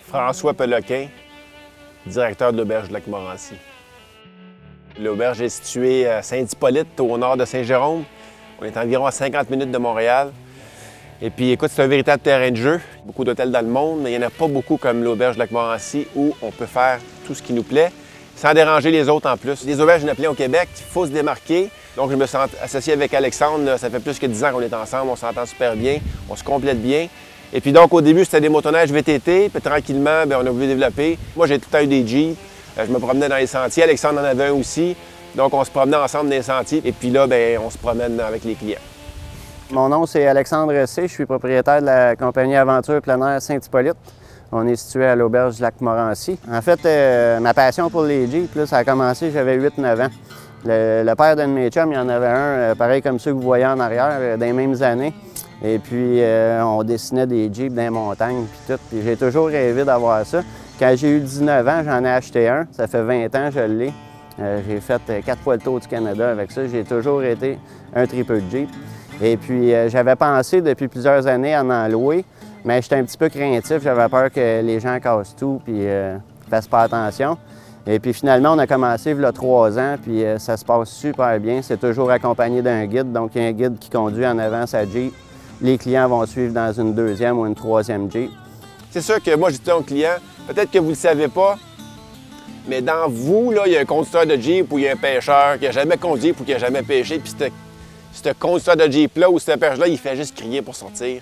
François Peloquin, directeur de l'auberge du Lac-Morancy. L'auberge est située à Saint-Hippolyte, au nord de Saint-Jérôme. On est environ à 50 minutes de Montréal. Et puis, écoute, c'est un véritable terrain de jeu. Beaucoup d'hôtels dans le monde, mais il n'y en a pas beaucoup comme l'auberge du Lac-Morancy où on peut faire tout ce qui nous plaît, sans déranger les autres en plus. Les auberges, il y en a plein au Québec, il faut se démarquer. Donc, je me suis associé avec Alexandre. Là, ça fait plus que 10 ans qu'on est ensemble, on s'entend super bien, on se complète bien. Et puis donc, au début, c'était des motoneiges VTT, puis tranquillement, bien, on a voulu développer. Moi, j'ai tout le temps eu des Jeeps. Je me promenais dans les sentiers. Alexandre en avait un aussi. Donc, on se promenait ensemble dans les sentiers. Et puis là, bien, on se promène avec les clients. Mon nom, c'est Alexandre C. Je suis propriétaire de la compagnie Aventure Plein Air Saint-Hippolyte. On est situé à l'auberge du Lac-Morancy. En fait, ma passion pour les Jeeps, là, ça a commencé, j'avais 8-9 ans. Le père d'un de mes chums, il y en avait un, pareil comme ceux que vous voyez en arrière, dans les mêmes années. Et puis, on dessinait des Jeeps dans les montagnes, puis tout. Puis j'ai toujours rêvé d'avoir ça. Quand j'ai eu 19 ans, j'en ai acheté un. Ça fait 20 ans que je l'ai. J'ai fait 4 fois le tour du Canada avec ça. J'ai toujours été un tripeux de Jeep. Et puis, j'avais pensé depuis plusieurs années à en louer, mais j'étais un petit peu craintif. J'avais peur que les gens cassent tout puis ne fassent pas attention. Et puis finalement, on a commencé il y a 3 ans, puis ça se passe super bien. C'est toujours accompagné d'un guide. Donc, il y a un guide qui conduit en avant sa Jeep. Les clients vont suivre dans une deuxième ou une troisième Jeep. C'est sûr que moi, je dis aux clients, peut-être que vous ne le savez pas, mais dans vous, là, il y a un conducteur de Jeep ou il y a un pêcheur qui n'a jamais conduit ou qui n'a jamais pêché, puis ce conducteur de Jeep-là ou ce pêcheur-là, il fait juste crier pour sortir.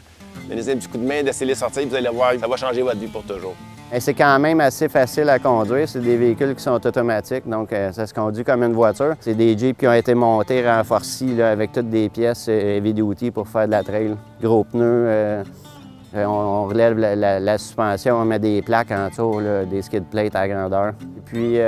Donnez un petit coup de main, laissez-les sortir, vous allez voir, ça va changer votre vie pour toujours. C'est quand même assez facile à conduire. C'est des véhicules qui sont automatiques, donc ça se conduit comme une voiture. C'est des Jeeps qui ont été montés renforcés là, avec toutes des pièces heavy duty pour faire de la trail. Gros pneus, on relève la suspension, on met des plaques en dessous, là, des skid plates à grandeur. Et puis,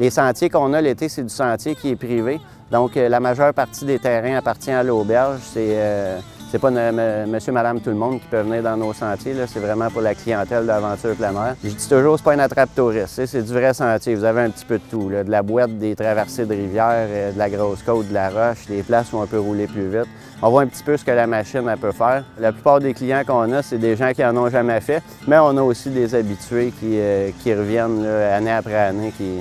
les sentiers qu'on a l'été, c'est du sentier qui est privé. Donc, la majeure partie des terrains appartient à l'auberge. C'est pas monsieur, madame, tout le monde qui peut venir dans nos sentiers. C'est vraiment pour la clientèle d'Aventure Plein Air. Je dis toujours, c'est pas une attrape touriste. C'est du vrai sentier. Vous avez un petit peu de tout. Là, de la boîte, des traversées de rivière, de la grosse côte, de la roche, des places où on peut rouler plus vite. On voit un petit peu ce que la machine elle peut faire. La plupart des clients qu'on a, c'est des gens qui en ont jamais fait. Mais on a aussi des habitués qui reviennent là, année après année, qui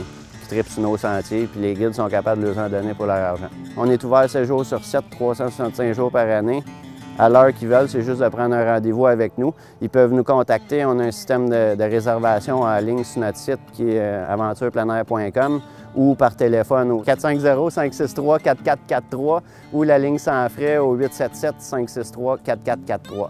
tripent sur nos sentiers, puis les guides sont capables de leur en donner pour leur argent. On est ouvert 7 jours sur 7, 365 jours par année. À l'heure qu'ils veulent, c'est juste de prendre un rendez-vous avec nous. Ils peuvent nous contacter. On a un système de réservation en ligne sur notre site qui est aventurepleinair.com ou par téléphone au 450-563-4443 ou la ligne sans frais au 877-563-4443.